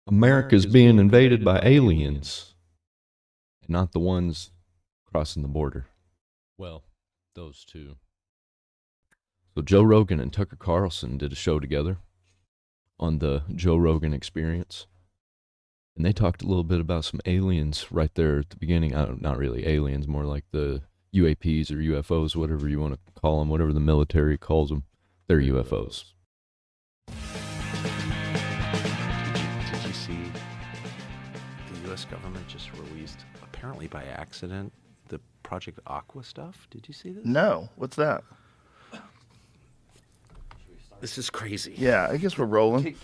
America's being invaded by aliens, and not the ones crossing the border. Well, those two. So Joe Rogan and Tucker Carlson did a show together on the Joe Rogan Experience. And they talked a little bit about some aliens right there at the beginning. Not really aliens, more like the UAPs or UFOs, whatever you want to call them, whatever the military calls them. They're UFOs. Did you see the U.S. government just released, apparently by accident, the Project Aqua stuff? Did you see this? No. What's that? This is crazy. Yeah, I guess we're rolling.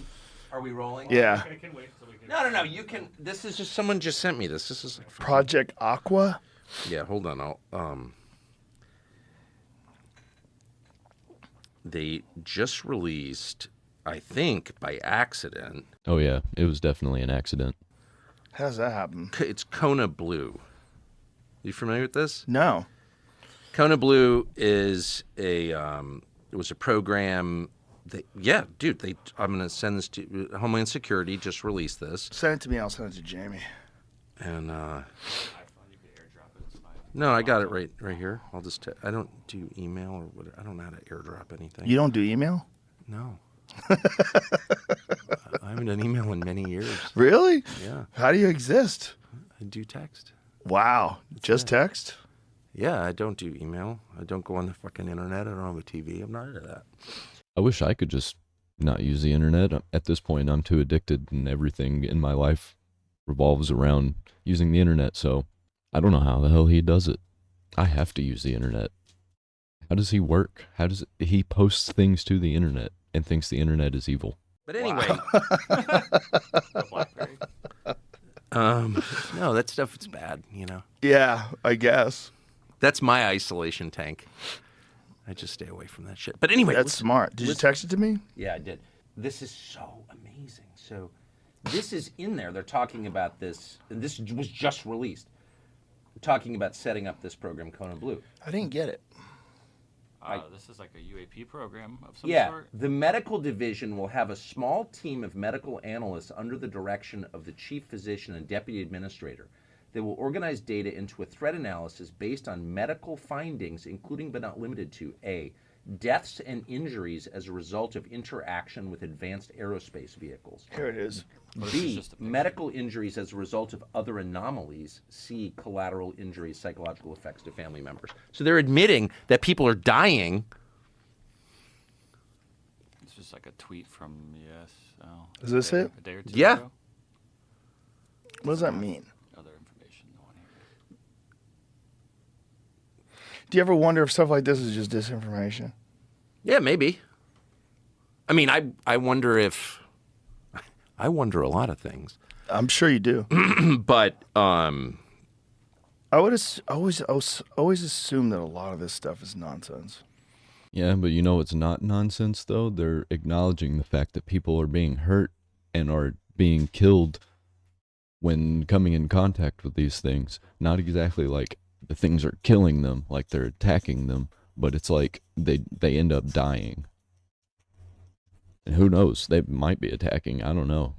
Are we rolling? Yeah. I can wait till we can. No. You can. This is just someone just sent me this. This is like Project Aqua? Yeah, hold on. They just released, I think, by accident. Oh, yeah. It was definitely an accident. How does that happen? It's Kona Blue. You familiar with this? No. Kona Blue is it was a program. I'm going to send this to Homeland Security. Just released this. Send it to me. I'll send it to Jamie. And no, I got it right here. I'll just. I don't do email or what. I don't know how to airdrop anything. You don't do email? No. I haven't done email in many years. Really? Yeah. How do you exist? I do text. Wow. Just text? Yeah, I don't do email. I don't go on the fucking internet. I don't have a TV. I'm not into that. I wish I could just not use the internet. At this point, I'm too addicted, and everything in my life revolves around using the internet, so I don't know how the hell he does it. I have to use the internet. How does he work? He posts things to the internet and thinks the internet is evil? But anyway, no, that stuff it's bad, you know. Yeah, I guess. That's my isolation tank. I just stay away from that shit. But anyway, That's smart. Did you text it to me? Yeah, I did. This is so amazing. So this is in there. They're talking about this, and this was just released. Talking about setting up this program, Kona Blue. I didn't get it. This is like a UAP program of some sort? The medical division will have a small team of medical analysts under the direction of the chief physician and deputy administrator. They will organize data into a threat analysis based on medical findings, including but not limited to A, deaths and injuries as a result of interaction with advanced aerospace vehicles. Here it is. B, medical injuries as a result of other anomalies. C, collateral injuries, psychological effects to family members. So they're admitting that people are dying. It's just like a tweet from, Is this it? a day or two Yeah. ago. What does that mean? Other information. No one here. Do you ever wonder if stuff like this is just disinformation? Yeah, maybe. I mean, I wonder if... I wonder a lot of things. I'm sure you do. But, I would always assume that a lot of this stuff is nonsense. Yeah, but you know it's not nonsense, though? They're acknowledging the fact that people are being hurt and are being killed when coming in contact with these things. Not exactly like the things are killing them, like they're attacking them, but it's like they end up dying. And who knows? They might be attacking. I don't know.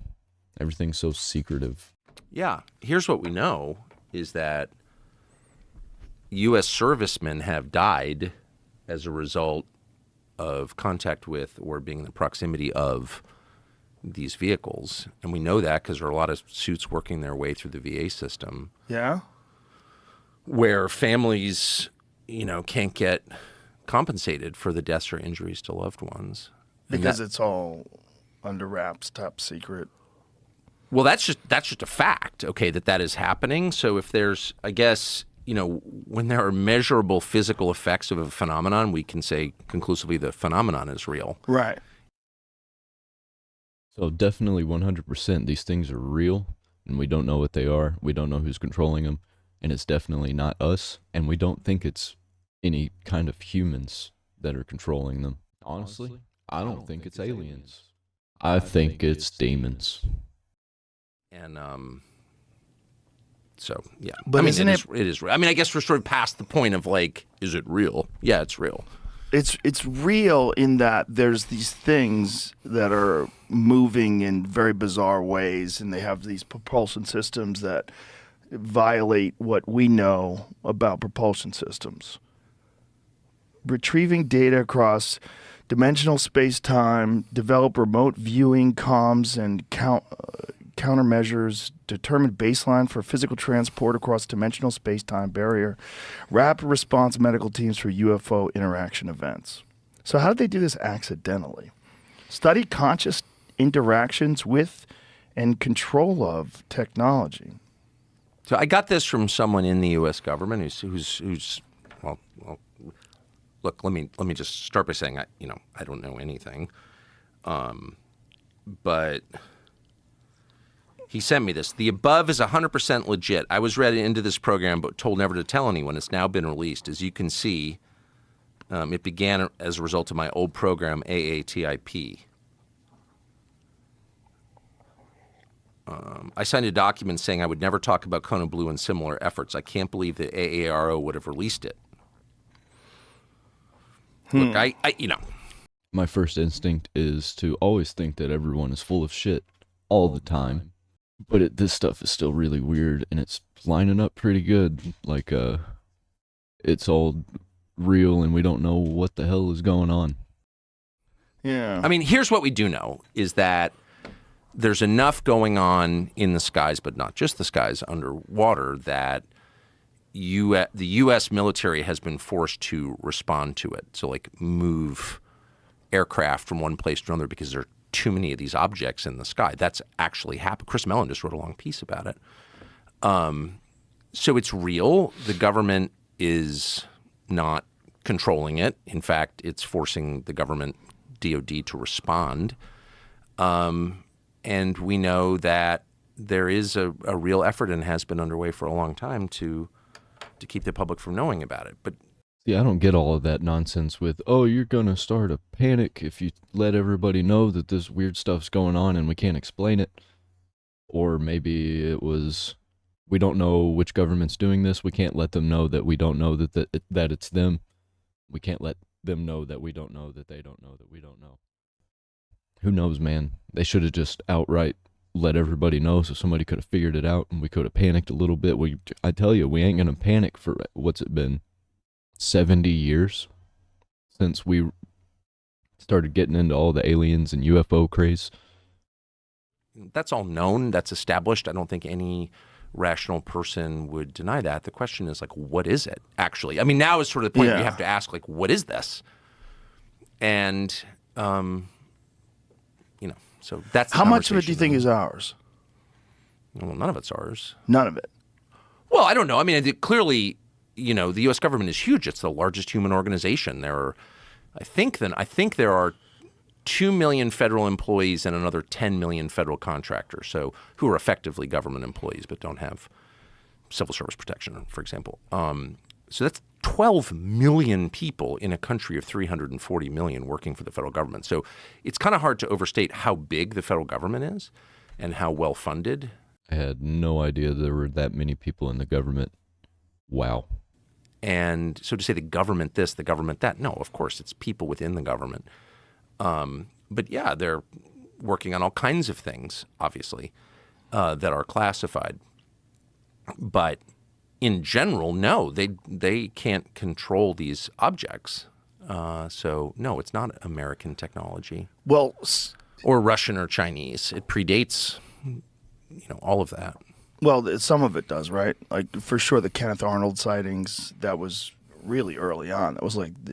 Everything's so secretive. yeah, here's what we know, is that U.S. servicemen have died as a result of contact with or being in the proximity of these vehicles. And we know that because there are a lot of suits working their way through the VA system Yeah? where families, can't get compensated for the deaths or injuries to loved ones. And Because that- it's all under wraps, top secret. Well, that's just a fact, okay, that is happening. So if there's, I guess, when there are measurable physical effects of a phenomenon, we can say conclusively the phenomenon is real. Right. So definitely 100% these things are real, and we don't know what they are. We don't know who's controlling them, and it's definitely not us, and we don't think it's any kind of humans that are controlling them. Honestly, I don't think it's aliens. I think it's demons. And so, yeah. But I mean, isn't it is real. I mean, I guess we're sort of past the point of like, is it real? Yeah, it's real. it's real in that there's these things that are moving in very bizarre ways, and they have these propulsion systems that violate what we know about propulsion systems. Retrieving data across dimensional space-time, develop remote viewing, comms, and countermeasures, determine baseline for physical transport across dimensional space-time barrier, rapid response medical teams for UFO interaction events. So how did they do this accidentally? Study conscious interactions with and control of technology. So I got this from someone in the U.S. government who's well, look. Let me just start by saying I don't know anything, but he sent me this. The above is 100% legit. I was read into this program but told never to tell anyone. It's now been released. As you can see, it began as a result of my old program, AATIP. I signed a document saying I would never talk about Kona Blue and similar efforts. I can't believe that AARO would have released it. Look, My first instinct is to always think that everyone is full of shit all the time. But this stuff is still really weird, and it's lining up pretty good. Like, it's all real, and we don't know what the hell is going on. Yeah. I mean, here's what we do know, is that there's enough going on in the skies, but not just the skies, underwater, that the U.S. military has been forced to respond to it. So, like, move aircraft from one place to another because there are too many of these objects in the sky. That's actually happened. Chris Mellon just wrote a long piece about it. So it's real. The government is not controlling it. In fact, it's forcing the government, DOD, to respond. And we know that there is a real effort, and has been underway for a long time, to keep the public from knowing about it. But See, I don't get all of that nonsense with, oh, you're going to start a panic if you let everybody know that this weird stuff's going on and we can't explain it. Or maybe it was, we don't know which government's doing this. We can't let them know that we don't know that it's them. We can't let them know that we don't know that they don't know that we don't know. Who knows, man? They should have just outright let everybody know so somebody could have figured it out and we could have panicked a little bit. I tell you, we ain't going to panic for, what's it been, 70 years since we started getting into all the aliens and UFO craze. that's all known. That's established. I don't think any rational person would deny that. The question is, like, what is it actually? I mean, now is sort of the point where you have to ask, like, what is this? And, so that's the How much of it do you conversation think that- is ours? Well, none of it's ours. None of it. Well, I don't know. I mean, clearly, the U.S. government is huge. It's the largest human organization. There are, I think there are 2 million federal employees and another 10 million federal contractors, so who are effectively government employees but don't have civil service protection, for example. So that's 12 million people in a country of 340 million working for the federal government. So it's kind of hard to overstate how big the federal government is and how well funded. I had no idea there were that many people in the government. Wow. And so to say the government this, the government that, no, of course, it's people within the government. But yeah, they're working on all kinds of things, obviously, that are classified. But in general, no, they can't control these objects. So no, it's not American technology. Well, or Russian or Chinese. It predates, all of that. well, some of it does, right? Like, for sure, the Kenneth Arnold sightings, that was really early on. That was like the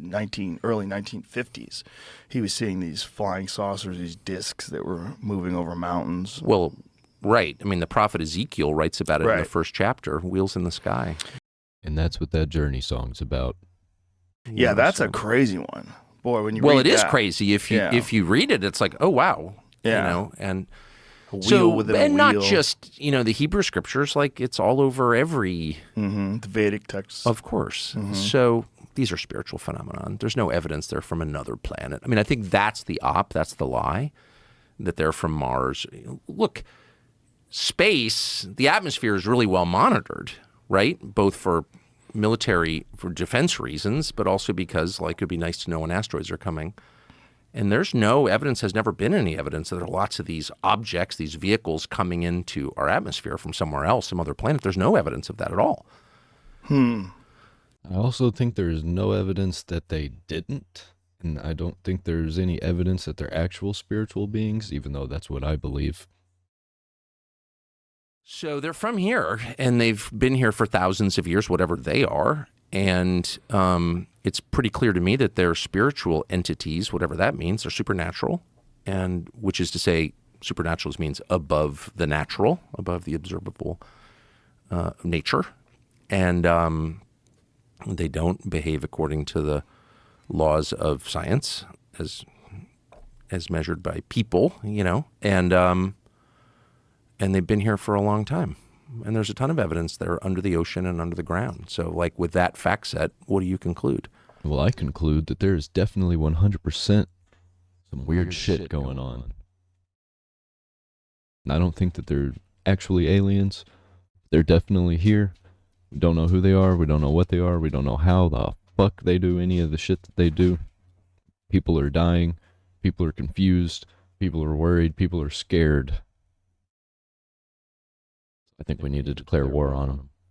early 1950s. He was seeing these flying saucers, these discs that were moving over mountains. Well, right. I mean, the prophet Ezekiel writes about it in the Right. first chapter, Wheels in the Sky. And that's what that Journey song's about. Yeah, that's a so- crazy one. Boy, when you Well, read it is that, crazy. If you read it, it's like, oh, wow. Yeah. And a wheel so, within a and not wheel. just, the Hebrew scriptures, like it's all over every, The Vedic texts. of course. So these are spiritual phenomenon. There's no evidence they're from another planet. I mean, I think that's the that's the lie, that they're from Mars. Look, space, the atmosphere is really well monitored, right? Both for military for defense reasons, but also because like it'd be nice to know when asteroids are coming. And there's no evidence, has never been any evidence that there are lots of these objects, these vehicles coming into our atmosphere from somewhere else, some other planet. There's no evidence of that at all. I also think there's no evidence that they didn't. And I don't think there's any evidence that they're actual spiritual beings, even though that's what I believe. So they're from here, and they've been here for thousands of years, whatever they are. And it's pretty clear to me that they're spiritual entities, whatever that means. They're supernatural, and which is to say, supernatural means above the natural, above the observable nature. And they don't behave according to the laws of science as measured by people, you know, and they've been here for a long time. And there's a ton of evidence they're under the ocean and under the ground. So, like, with that fact set, what do you conclude? Well, I conclude that there is definitely 100% some weird shit going on. And I don't think that they're actually aliens. They're definitely here. We don't know who they are. We don't know what they are. We don't know how the fuck they do any of the shit that they do. People are dying. People are confused. People are worried. People are scared. I think we need to declare war on them.